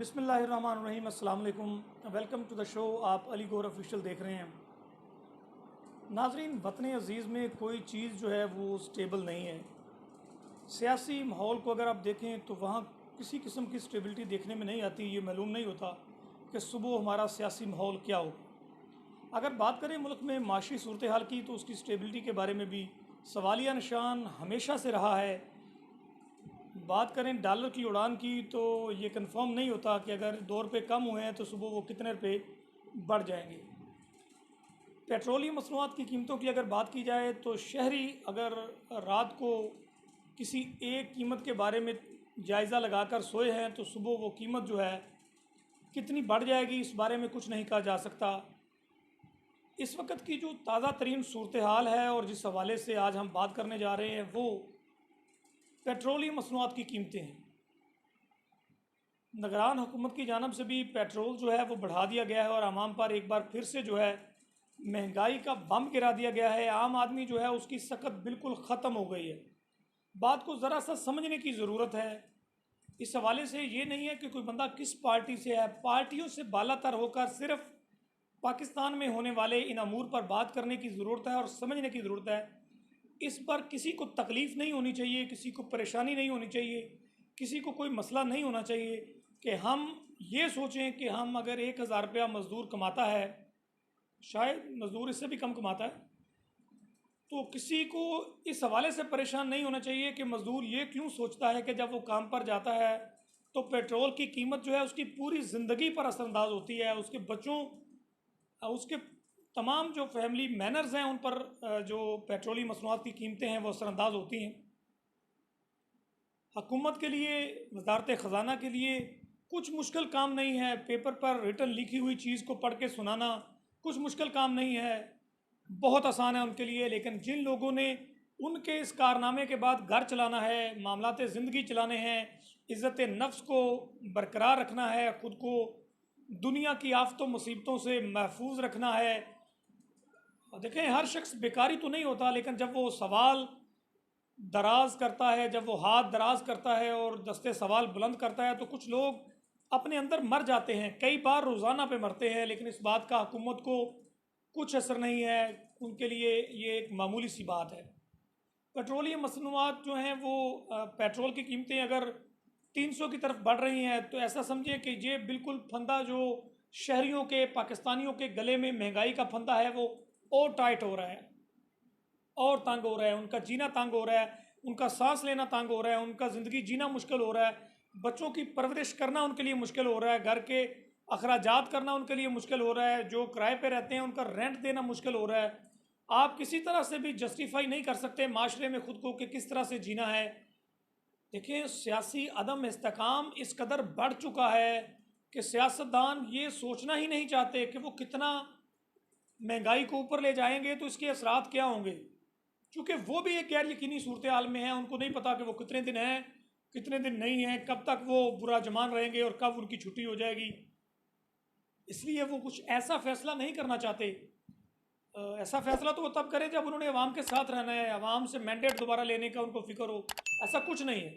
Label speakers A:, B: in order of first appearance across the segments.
A: بسم اللہ الرحمن الرحیم۔ السلام علیکم، ویلکم ٹو دا شو۔ آپ علی گور آفیشیل دیکھ رہے ہیں۔ ناظرین، وطن عزیز میں کوئی چیز جو ہے وہ سٹیبل نہیں ہے۔ سیاسی ماحول کو اگر آپ دیکھیں تو وہاں کسی قسم کی سٹیبلٹی دیکھنے میں نہیں آتی۔ یہ معلوم نہیں ہوتا کہ صبح ہمارا سیاسی ماحول کیا ہو۔ اگر بات کریں ملک میں معاشی صورتحال کی تو اس کی سٹیبلٹی کے بارے میں بھی سوالیہ نشان ہمیشہ سے رہا ہے۔ بات کریں ڈالر کی اڑان کی تو یہ کنفرم نہیں ہوتا کہ اگر 2 روپے کم ہوئے ہیں تو صبح وہ کتنے روپے بڑھ جائیں گے۔ پیٹرولیم مصنوعات کی قیمتوں کی اگر بات کی جائے تو شہری اگر رات کو کسی ایک قیمت کے بارے میں جائزہ لگا کر سوئے ہیں تو صبح وہ قیمت جو ہے کتنی بڑھ جائے گی اس بارے میں کچھ نہیں کہا جا سکتا۔ اس وقت کی جو تازہ ترین صورتحال ہے اور جس حوالے سے آج ہم بات کرنے جا رہے ہیں وہ پیٹرولیم مصنوعات کی قیمتیں ہیں۔ نگران حکومت کی جانب سے بھی پیٹرول جو ہے وہ بڑھا دیا گیا ہے اور عوام پر ایک بار پھر سے جو ہے مہنگائی کا بم گرا دیا گیا ہے۔ عام آدمی جو ہے اس کی سکت بالکل ختم ہو گئی ہے۔ بات کو ذرا سا سمجھنے کی ضرورت ہے۔ اس حوالے سے یہ نہیں ہے کہ کوئی بندہ کس پارٹی سے ہے، پارٹیوں سے بالا تر ہو کر صرف پاکستان میں ہونے والے ان امور پر بات کرنے کی ضرورت ہے اور سمجھنے کی ضرورت ہے۔ اس پر کسی کو تکلیف نہیں ہونی چاہیے، کسی کو پریشانی نہیں ہونی چاہیے، کسی کو کوئی مسئلہ نہیں ہونا چاہیے کہ ہم یہ سوچیں کہ ہم اگر 1000 روپیہ مزدور کماتا ہے، شاید مزدور اس سے بھی کم کماتا ہے، تو کسی کو اس حوالے سے پریشان نہیں ہونا چاہیے کہ مزدور یہ کیوں سوچتا ہے کہ جب وہ کام پر جاتا ہے تو پیٹرول کی قیمت جو ہے اس کی پوری زندگی پر اثر انداز ہوتی ہے، اس کے بچوں، اس کے تمام جو فیملی مینرز ہیں ان پر جو پیٹرولی مصنوعات کی قیمتیں ہیں وہ اثر انداز ہوتی ہیں۔ حکومت کے لیے، وزارت خزانہ کے لیے کچھ مشکل کام نہیں ہے۔ پیپر پر ریٹن لکھی ہوئی چیز کو پڑھ کے سنانا کچھ مشکل کام نہیں ہے، بہت آسان ہے ان کے لیے۔ لیکن جن لوگوں نے ان کے اس کارنامے کے بعد گھر چلانا ہے، معاملات زندگی چلانے ہیں، عزت نفس کو برقرار رکھنا ہے، خود کو دنیا کی آفت و مصیبتوں سے محفوظ رکھنا ہے، دیکھیں ہر شخص بیکاری تو نہیں ہوتا، لیکن جب وہ سوال دراز کرتا ہے، جب وہ ہاتھ دراز کرتا ہے اور دستے سوال بلند کرتا ہے تو کچھ لوگ اپنے اندر مر جاتے ہیں، کئی بار روزانہ پہ مرتے ہیں، لیکن اس بات کا حکومت کو کچھ اثر نہیں ہے، ان کے لیے یہ ایک معمولی سی بات ہے۔ پیٹرولیم مصنوعات جو ہیں وہ پیٹرول کی قیمتیں اگر 300 کی طرف بڑھ رہی ہیں تو ایسا سمجھیں کہ یہ بالکل پھندا جو شہریوں کے، پاکستانیوں کے گلے میں مہنگائی کا پھندا ہے وہ اور ٹائٹ ہو رہا ہے، اور تنگ ہو رہا ہے، ان کا جینا تنگ ہو رہا ہے، ان کا سانس لینا تنگ ہو رہا ہے، ان کا زندگی جینا مشکل ہو رہا ہے، بچوں کی پرورش کرنا ان کے لیے مشکل ہو رہا ہے، گھر کے اخراجات کرنا ان کے لیے مشکل ہو رہا ہے، جو کرائے پہ رہتے ہیں ان کا رینٹ دینا مشکل ہو رہا ہے۔ آپ کسی طرح سے بھی جسٹیفائی نہیں کر سکتے معاشرے میں خود کو کہ کس طرح سے جینا ہے۔ دیکھیں سیاسی عدم استحکام اس قدر بڑھ چکا ہے کہ سیاستدان یہ سوچنا ہی نہیں چاہتے کہ وہ کتنا مہنگائی کو اوپر لے جائیں گے تو اس کے اثرات کیا ہوں گے، چونکہ وہ بھی ایک غیر یقینی صورتحال میں ہیں، ان کو نہیں پتا کہ وہ کتنے دن ہیں، کتنے دن نہیں ہیں، کب تک وہ برا جمان رہیں گے اور کب ان کی چھٹی ہو جائے گی۔ اس لیے وہ کچھ ایسا فیصلہ نہیں کرنا چاہتے۔ ایسا فیصلہ تو وہ تب کریں جب انہوں نے عوام کے ساتھ رہنا ہے، عوام سے مینڈیٹ دوبارہ لینے کا ان کو فکر ہو، ایسا کچھ نہیں ہے۔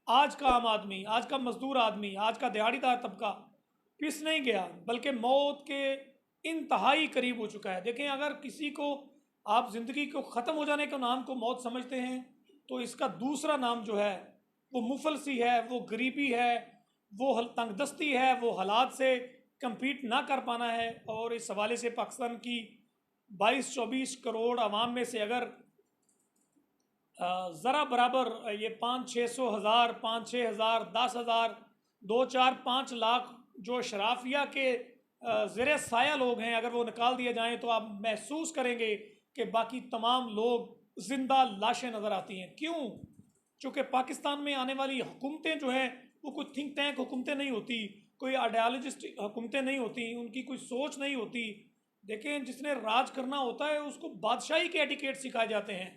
A: آج کا عام آدمی، آج کا مزدور آدمی، آج کا دیہڑی دار طبقہ پس نہیں گیا بلکہ موت کے انتہائی قریب ہو چکا ہے۔ دیکھیں اگر کسی کو آپ زندگی کو ختم ہو جانے کے نام کو موت سمجھتے ہیں تو اس کا دوسرا نام جو ہے وہ مفلسی ہے، وہ غریبی ہے، وہ تنگ دستی ہے، وہ حالات سے کمپیٹ نہ کر پانا ہے۔ اور اس حوالے سے پاکستان کی 22-24 کروڑ عوام میں سے اگر ذرا برابر یہ 500-600 ہزار، 5-6 ہزار، 10 ہزار، 2-4-5 لاکھ جو اشرافیہ کے زیر سایہ لوگ ہیں اگر وہ نکال دیے جائیں تو آپ محسوس کریں گے کہ باقی تمام لوگ زندہ لاشیں نظر آتی ہیں۔ کیوں؟ چونکہ پاکستان میں آنے والی حکومتیں جو ہیں وہ کوئی تھنک ٹینک حکومتیں نہیں ہوتی، کوئی آئیڈیالوجسٹ حکومتیں نہیں ہوتی، ان کی کوئی سوچ نہیں ہوتی۔ دیکھیں جس نے راج کرنا ہوتا ہے اس کو بادشاہی کے ایٹیکیٹ سکھائے جاتے ہیں،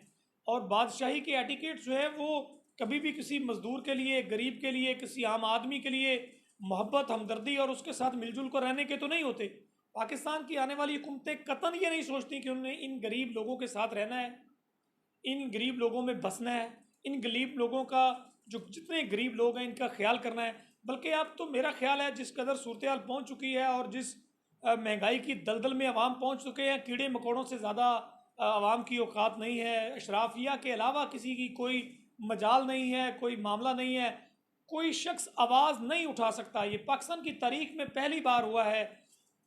A: اور بادشاہی کے ایٹیکیٹ جو ہے وہ کبھی بھی کسی مزدور کے لیے، غریب کے لیے، کسی عام آدمی کے لیے محبت، ہمدردی اور اس کے ساتھ مل جل کر رہنے کے تو نہیں ہوتے۔ پاکستان کی آنے والی حکومتیں قطعاً یہ نہیں سوچتی کہ انہوں نے ان غریب لوگوں کے ساتھ رہنا ہے، ان غریب لوگوں میں بسنا ہے، ان غریب لوگوں کا جو جتنے غریب لوگ ہیں ان کا خیال کرنا ہے، بلکہ اب تو میرا خیال ہے جس قدر صورتحال پہنچ چکی ہے اور جس مہنگائی کی دلدل میں عوام پہنچ چکے ہیں، کیڑے مکوڑوں سے زیادہ عوام کی اوقات نہیں ہے، اشرافیہ کے علاوہ کسی کی کوئی مجال نہیں ہے، کوئی معاملہ نہیں ہے، کوئی شخص آواز نہیں اٹھا سکتا۔ یہ پاکستان کی تاریخ میں پہلی بار ہوا ہے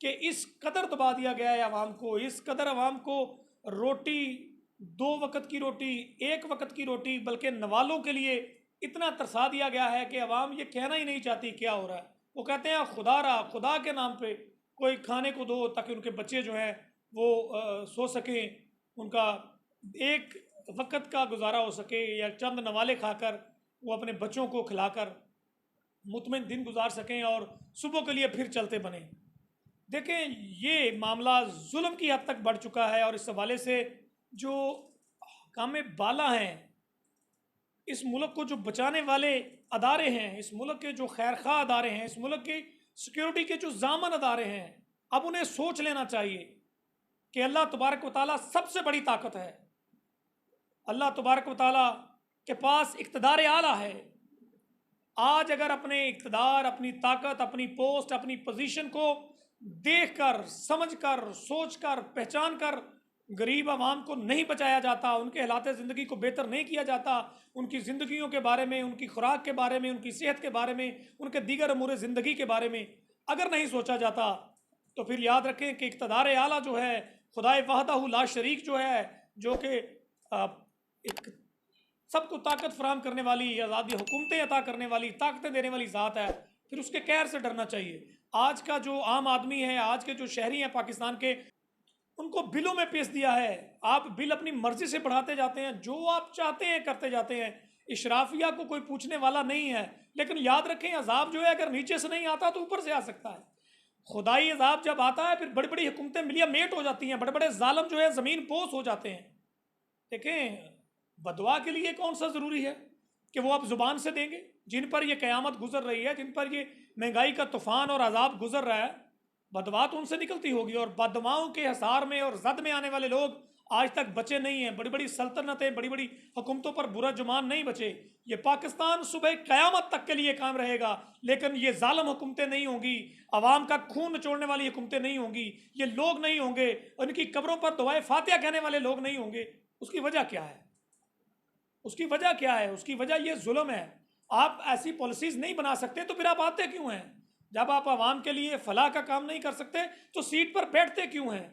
A: کہ اس قدر دبا دیا گیا ہے عوام کو، اس قدر عوام کو روٹی، 2 وقت کی روٹی، 1 وقت کی روٹی، بلکہ نوالوں کے لیے اتنا ترسا دیا گیا ہے کہ عوام یہ کہنا ہی نہیں چاہتی کیا ہو رہا ہے۔ وہ کہتے ہیں خدا رہا، خدا کے نام پہ کوئی کھانے کو دو تاکہ ان کے بچے جو ہیں وہ سو سکیں، ان کا 1 وقت کا گزارا ہو سکے، یا چند نوالے کھا کر وہ اپنے بچوں کو کھلا کر مطمئن دن گزار سکیں اور صبح کے لیے پھر چلتے بنیں۔ دیکھیں یہ معاملہ ظلم کی حد تک بڑھ چکا ہے، اور اس حوالے سے جو حکام بالا ہیں، اس ملک کو جو بچانے والے ادارے ہیں، اس ملک کے جو خیرخواہ ادارے ہیں، اس ملک کی سیکیورٹی کے جو ضامن ادارے ہیں، اب انہیں سوچ لینا چاہیے کہ اللہ تبارک و تعالیٰ سب سے بڑی طاقت ہے۔ اللہ تبارک و تعالیٰ کے پاس اقتدار اعلیٰ ہے۔ آج اگر اپنے اقتدار، اپنی طاقت، اپنی پوسٹ، اپنی پوزیشن کو دیکھ کر، سمجھ کر، سوچ کر، پہچان کر غریب عوام کو نہیں بچایا جاتا، ان کے حالات زندگی کو بہتر نہیں کیا جاتا، ان کی زندگیوں کے بارے میں، ان کی خوراک کے بارے میں، ان کی صحت کے بارے میں، ان کے دیگر امور زندگی کے بارے میں اگر نہیں سوچا جاتا، تو پھر یاد رکھیں کہ اقتدار اعلیٰ جو ہے، خدائے وحدہ لا شریک جو ہے، جو کہ ایک سب کو طاقت فراہم کرنے والی، آزادی، حکومتیں عطا کرنے والی، طاقتیں دینے والی ذات ہے، پھر اس کے قہر سے ڈرنا چاہیے۔ آج کا جو عام آدمی ہے، آج کے جو شہری ہیں پاکستان کے، ان کو بلوں میں پیش دیا ہے۔ آپ بل اپنی مرضی سے بڑھاتے جاتے ہیں، جو آپ چاہتے ہیں کرتے جاتے ہیں، اشرافیہ کو کوئی پوچھنے والا نہیں ہے۔ لیکن یاد رکھیں عذاب جو ہے اگر نیچے سے نہیں آتا تو اوپر سے آ سکتا ہے۔ خدائی عذاب جب آتا ہے پھر بڑی بڑی حکومتیں ملیا میٹ ہو جاتی ہیں، بڑے بڑے ظالم جو ہے زمین پوش ہو جاتے ہیں۔ دیکھیں بدعا کے لیے کون سا ضروری ہے کہ وہ آپ زبان سے دیں گے؟ جن پر یہ قیامت گزر رہی ہے، جن پر یہ مہنگائی کا طوفان اور عذاب گزر رہا ہے، بدعا تو ان سے نکلتی ہوگی، اور بددعاؤں کے حصار میں اور زد میں آنے والے لوگ آج تک بچے نہیں ہیں۔ بڑی بڑی سلطنتیں، بڑی بڑی حکومتوں پر برا جمان نہیں بچے۔ یہ پاکستان صبح قیامت تک کے لیے کام رہے گا، لیکن یہ ظالم حکومتیں نہیں ہوں گی، عوام کا خون نچوڑنے والی حکومتیں نہیں ہوں گی، یہ لوگ نہیں ہوں گے، ان کی قبروں پر دعائے فاتحہ کہنے والے لوگ نہیں ہوں گے۔ اس کی وجہ کیا ہے؟ اس کی وجہ کیا ہے؟ اس کی وجہ یہ ظلم ہے۔ آپ ایسی پالیسیز نہیں بنا سکتے تو پھر آپ آتے کیوں ہیں؟ جب آپ عوام کے لیے فلاح کا کام نہیں کر سکتے تو سیٹ پر بیٹھتے کیوں ہیں؟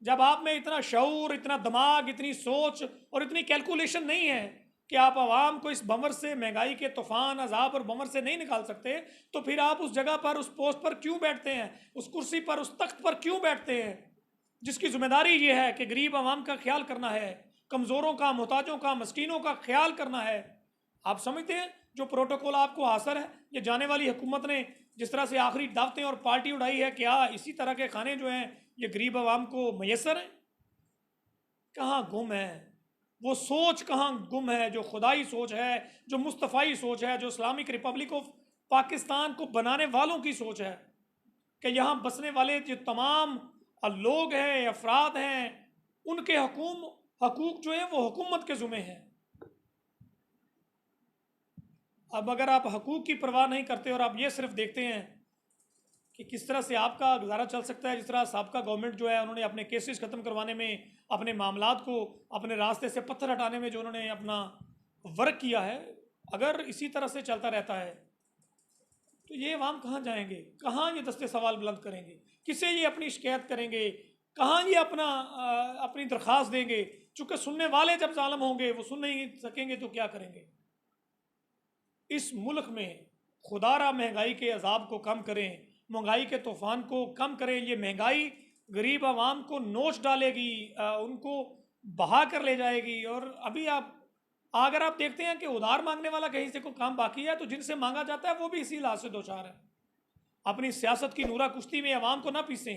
A: جب آپ میں اتنا شعور، اتنا دماغ، اتنی سوچ اور اتنی کیلکولیشن نہیں ہے کہ آپ عوام کو اس بمر سے، مہنگائی کے طوفان، عذاب اور بمر سے نہیں نکال سکتے، تو پھر آپ اس جگہ پر، اس پوسٹ پر کیوں بیٹھتے ہیں؟ اس کرسی پر، اس تخت پر کیوں بیٹھتے ہیں؟ جس کی ذمہ داری یہ ہے کہ غریب عوام کا خیال کرنا ہے، کمزوروں کا، محتاجوں کا، مسکینوں کا خیال کرنا ہے۔ آپ سمجھتے ہیں جو پروٹوکول آپ کو حاصل ہے، یہ جانے والی حکومت نے جس طرح سے آخری دعوتیں اور پارٹی اڑائی ہے، کیا اسی طرح کے کھانے جو ہیں یہ غریب عوام کو میسر ہیں؟ کہاں گم ہے وہ سوچ؟ کہاں گم ہے جو خدائی سوچ ہے، جو مصطفی سوچ ہے، جو اسلامک ریپبلک آف پاکستان کو بنانے والوں کی سوچ ہے کہ یہاں بسنے والے جو تمام لوگ ہیں، افراد ہیں، ان کے حقوق جو ہیں وہ حکومت کے ذمہ ہیں۔ اب اگر آپ حقوق کی پرواہ نہیں کرتے اور آپ یہ صرف دیکھتے ہیں کہ کس طرح سے آپ کا گزارا چل سکتا ہے، جس طرح سابقہ گورنمنٹ جو ہے انہوں نے اپنے کیسز ختم کروانے میں، اپنے معاملات کو اپنے راستے سے پتھر ہٹانے میں جو انہوں نے اپنا ورک کیا ہے، اگر اسی طرح سے چلتا رہتا ہے تو یہ عوام کہاں جائیں گے؟ کہاں یہ دستے سوال بلند کریں گے؟ کسے یہ اپنی شکایت کریں گے؟ کہاں یہ اپنی درخواست دیں گے؟ چونکہ سننے والے جب ظالم ہوں گے، وہ سن نہیں سکیں گے تو کیا کریں گے؟ اس ملک میں خدا را مہنگائی کے عذاب کو کم کریں، مہنگائی کے طوفان کو کم کریں۔ یہ مہنگائی غریب عوام کو نوچ ڈالے گی، ان کو بہا کر لے جائے گی۔ اور ابھی اگر آپ دیکھتے ہیں کہ ادھار مانگنے والا کہیں سے کوئی کام باقی ہے تو جن سے مانگا جاتا ہے وہ بھی اسی حالات سے دوچار ہے۔ اپنی سیاست کی نورا کشتی میں عوام کو نہ پیسیں،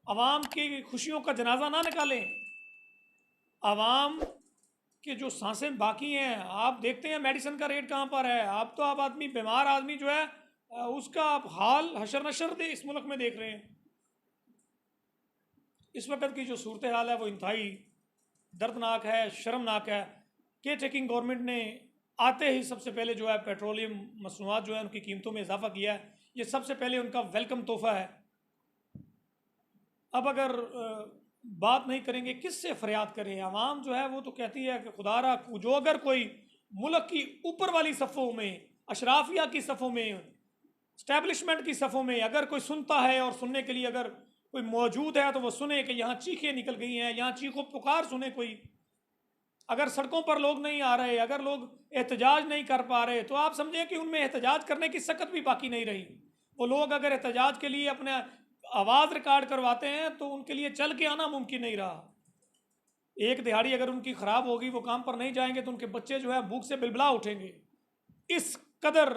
A: عوام کی خوشیوں کا جنازہ نہ نکالیں، عوام کہ جو سانسیں باقی ہیں۔ آپ دیکھتے ہیں میڈیسن کا ریٹ کہاں پر ہے، آپ آدمی، بیمار آدمی جو ہے اس کا آپ حال حشر نشر اس ملک میں دیکھ رہے ہیں۔ اس وقت کی جو صورتحال ہے وہ انتہائی دردناک ہے، شرمناک ہے۔ کیئر ٹیکنگ گورنمنٹ نے آتے ہی سب سے پہلے جو ہے پیٹرولیم مصنوعات جو ہے ان کی قیمتوں میں اضافہ کیا ہے، یہ سب سے پہلے ان کا ویلکم تحفہ ہے۔ اب اگر بات نہیں کریں گے کس سے فریاد کریں، عوام جو ہے وہ تو کہتی ہے کہ خدا را جو اگر کوئی ملک کی اوپر والی صفوں میں، اشرافیہ کی صفوں میں، اسٹیبلشمنٹ کی صفوں میں اگر کوئی سنتا ہے اور سننے کے لیے اگر کوئی موجود ہے تو وہ سنے کہ یہاں چیخیں نکل گئی ہیں، یہاں چیخ و پکار سنے کوئی، اگر سڑکوں پر لوگ نہیں آ رہے، اگر لوگ احتجاج نہیں کر پا رہے، تو آپ سمجھیں کہ ان میں احتجاج کرنے کی سکت بھی باقی نہیں رہی۔ وہ لوگ اگر احتجاج کے لیے اپنے آواز ریکارڈ کرواتے ہیں تو ان کے لیے چل کے آنا ممکن نہیں رہا۔ ایک دہاڑی اگر ان کی خراب ہوگی، وہ کام پر نہیں جائیں گے تو ان کے بچے جو ہے بھوک سے بلبلا اٹھیں گے۔ اس قدر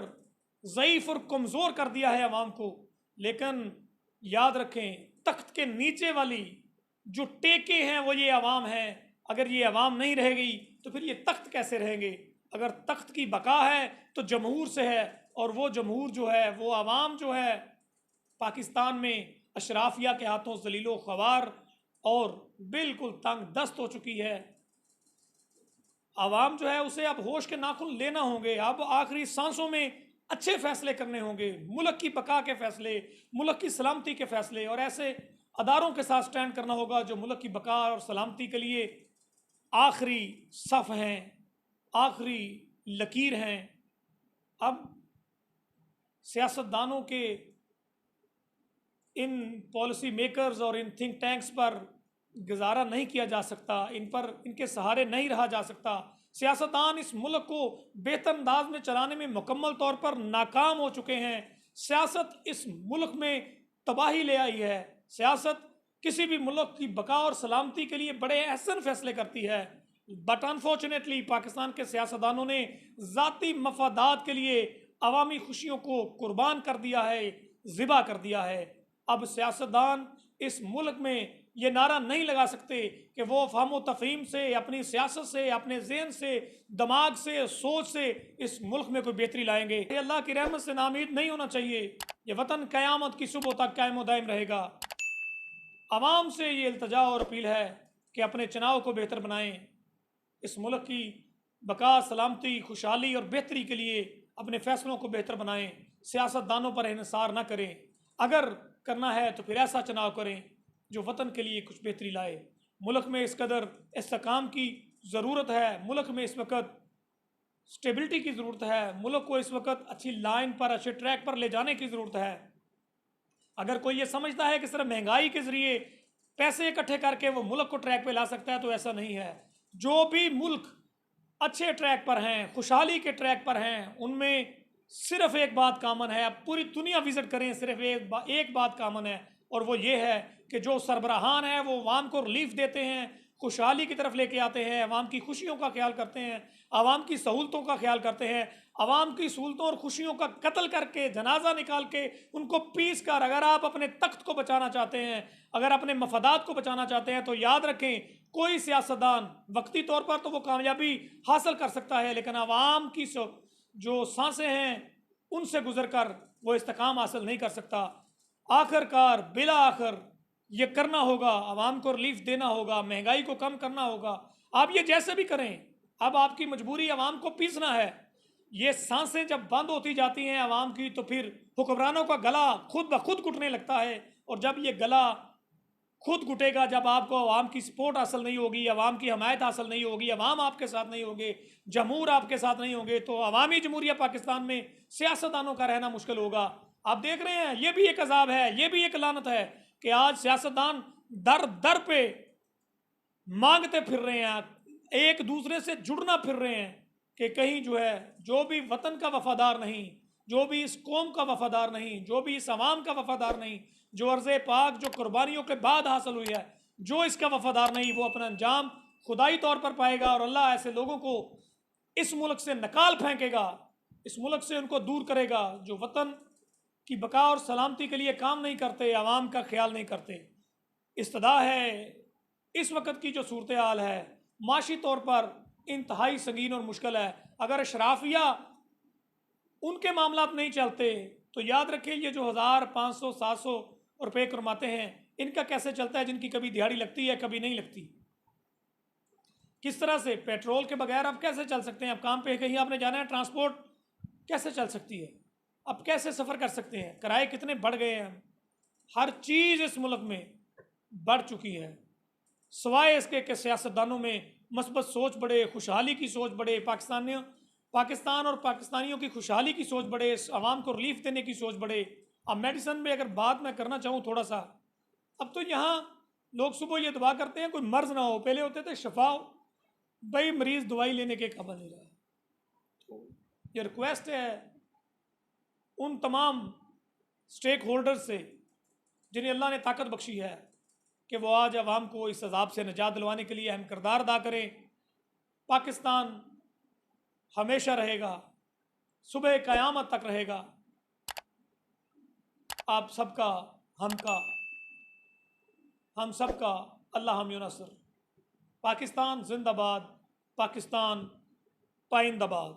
A: ضعیف اور کمزور کر دیا ہے عوام کو۔ لیکن یاد رکھیں تخت کے نیچے والی جو ٹیکے ہیں وہ یہ عوام ہیں۔ اگر یہ عوام نہیں رہے گی تو پھر یہ تخت کیسے رہیں گے؟ اگر تخت کی بقا ہے تو جمہور سے ہے، اور وہ جمہور جو ہے، وہ عوام جو ہے پاکستان میں اشرافیہ کے ہاتھوں ذلیل و خوار اور بالکل تنگ دست ہو چکی ہے۔ عوام جو ہے اسے اب ہوش کے ناخن لینا ہوں گے، اب آخری سانسوں میں اچھے فیصلے کرنے ہوں گے، ملک کی بقا کے فیصلے، ملک کی سلامتی کے فیصلے، اور ایسے اداروں کے ساتھ سٹینڈ کرنا ہوگا جو ملک کی بقا اور سلامتی کے لیے آخری صف ہیں، آخری لکیر ہیں۔ اب سیاستدانوں کے ان پالیسی میکرز اور ان تھنک ٹینکس پر گزارا نہیں کیا جا سکتا، ان کے سہارے نہیں رہا جا سکتا۔ سیاستدان اس ملک کو بہتر انداز میں چلانے میں مکمل طور پر ناکام ہو چکے ہیں۔ سیاست اس ملک میں تباہی لے آئی ہے۔ سیاست کسی بھی ملک کی بقا اور سلامتی کے لیے بڑے احسن فیصلے کرتی ہے، بٹ انفارچونیٹلی پاکستان کے سیاستدانوں نے ذاتی مفادات کے لیے عوامی خوشیوں کو قربان کر دیا ہے، ذبح کر دیا ہے۔ اب سیاستدان اس ملک میں یہ نعرہ نہیں لگا سکتے کہ وہ فہم و تفہیم سے، اپنی سیاست سے، اپنے ذہن سے، دماغ سے، سوچ سے اس ملک میں کوئی بہتری لائیں گے۔ یہ اللہ کی رحمت سے نامید نہیں ہونا چاہیے۔ یہ وطن قیامت کی صبح تک قائم و دائم رہے گا۔ عوام سے یہ التجا اور اپیل ہے کہ اپنے چناؤ کو بہتر بنائیں، اس ملک کی بقا، سلامتی، خوشحالی اور بہتری کے لیے اپنے فیصلوں کو بہتر بنائیں، سیاستدانوں پر انحصار نہ کریں۔ اگر کرنا ہے تو پھر ایسا چناؤ کریں جو وطن کے لیے کچھ بہتری لائے۔ ملک میں اس قدر استحکام کی ضرورت ہے، ملک میں اس وقت سٹیبلٹی کی ضرورت ہے، ملک کو اس وقت اچھی لائن پر، اچھے ٹریک پر لے جانے کی ضرورت ہے۔ اگر کوئی یہ سمجھتا ہے کہ صرف مہنگائی کے ذریعے پیسے اکٹھے کر کے وہ ملک کو ٹریک پہ لا سکتا ہے تو ایسا نہیں ہے۔ جو بھی ملک اچھے ٹریک پر ہیں، خوشحالی کے ٹریک پر ہیں، ان میں صرف ایک بات کامن ہے، اب پوری دنیا وزٹ کریں، صرف ایک بات کامن ہے، اور وہ یہ ہے کہ جو سربراہان ہیں وہ عوام کو ریلیف دیتے ہیں، خوشحالی کی طرف لے کے آتے ہیں، عوام کی خوشیوں کا خیال کرتے ہیں، عوام کی سہولتوں کا خیال کرتے ہیں۔ عوام کی سہولتوں اور خوشیوں کا قتل کر کے، جنازہ نکال کے، ان کو پیس کر اگر آپ اپنے تخت کو بچانا چاہتے ہیں، اگر اپنے مفادات کو بچانا چاہتے ہیں، تو یاد رکھیں کوئی سیاستدان وقتی طور پر تو وہ کامیابی حاصل کر سکتا ہے، لیکن عوام کی جو سانسیں ہیں ان سے گزر کر وہ استحکام حاصل نہیں کر سکتا۔ آخر کار بلا آخر یہ کرنا ہوگا، عوام کو ریلیف دینا ہوگا، مہنگائی کو کم کرنا ہوگا۔ آپ یہ جیسے بھی کریں، اب آپ کی مجبوری عوام کو پیسنا ہے۔ یہ سانسیں جب بند ہوتی جاتی ہیں عوام کی تو پھر حکمرانوں کا گلا خود بخود گھٹنے لگتا ہے، اور جب یہ گلا خود گھٹے گا، جب آپ کو عوام کی سپورٹ حاصل نہیں ہوگی، عوام کی حمایت حاصل نہیں ہوگی، عوام آپ کے ساتھ نہیں ہوگے، جمہور آپ کے ساتھ نہیں ہوں گے، تو عوامی جمہوریہ پاکستان میں سیاستدانوں کا رہنا مشکل ہوگا۔ آپ دیکھ رہے ہیں یہ بھی ایک عذاب ہے، یہ بھی ایک لعنت ہے کہ آج سیاستدان در در پہ مانگتے پھر رہے ہیں، ایک دوسرے سے جڑنا پھر رہے ہیں کہ کہیں جو ہے جو بھی وطن کا وفادار نہیں، جو بھی اس قوم کا وفادار نہیں، جو بھی اس عوام کا وفادار نہیں، جو عرض پاک جو قربانیوں کے بعد حاصل ہوئی ہے، جو اس کا وفادار نہیں، وہ اپنا انجام خدائی طور پر پائے گا، اور اللہ ایسے لوگوں کو اس ملک سے نکال پھینکے گا، اس ملک سے ان کو دور کرے گا جو وطن کی بقا اور سلامتی کے لیے کام نہیں کرتے، عوام کا خیال نہیں کرتے۔ استدعا ہے اس وقت کی جو صورتحال ہے معاشی طور پر انتہائی سنگین اور مشکل ہے۔ اگر اشرافیہ ان کے معاملات نہیں چلتے تو یاد رکھیں یہ جو 1500 700 روپے کرماتے ہیں ان کا کیسے چلتا ہے، جن کی کبھی دیہاڑی لگتی ہے کبھی نہیں لگتی۔ کس طرح سے پیٹرول کے بغیر آپ کیسے چل سکتے ہیں؟ اب کام پہ کہیں آپ نے جانا ہے، ٹرانسپورٹ کیسے چل سکتی ہے؟ اب کیسے سفر کر سکتے ہیں؟ کرائے کتنے بڑھ گئے ہیں؟ ہر چیز اس ملک میں بڑھ چکی ہے، سوائے اس کے کہ سیاستدانوں میں مثبت سوچ بڑھے، خوشحالی کی سوچ بڑھے، پاکستان اور پاکستانیوں کی خوشحالی کی سوچ بڑھے، عوام کو ریلیف دینے کی سوچ بڑھے۔ اب میڈیسن میں اگر بات میں کرنا چاہوں تھوڑا سا، اب تو یہاں لوگ صبح یہ دعا کرتے ہیں کوئی مرض نہ ہو، پہلے ہوتے تھے شفا ہو، بھائی مریض دوائی لینے کے قابل نہیں رہا۔ تو یہ ریکویسٹ ہے ان تمام اسٹیک ہولڈر سے جنہیں اللہ نے طاقت بخشی ہے کہ وہ آج عوام کو اس عذاب سے نجات دلوانے کے لیے اہم کردار ادا کریں۔ پاکستان ہمیشہ رہے گا، صبح قیامت تک رہے گا۔ آپ سب کا، ہم سب کا اللہ حامی و ناصر۔ پاکستان زندہ باد، پاکستان پائندہ باد۔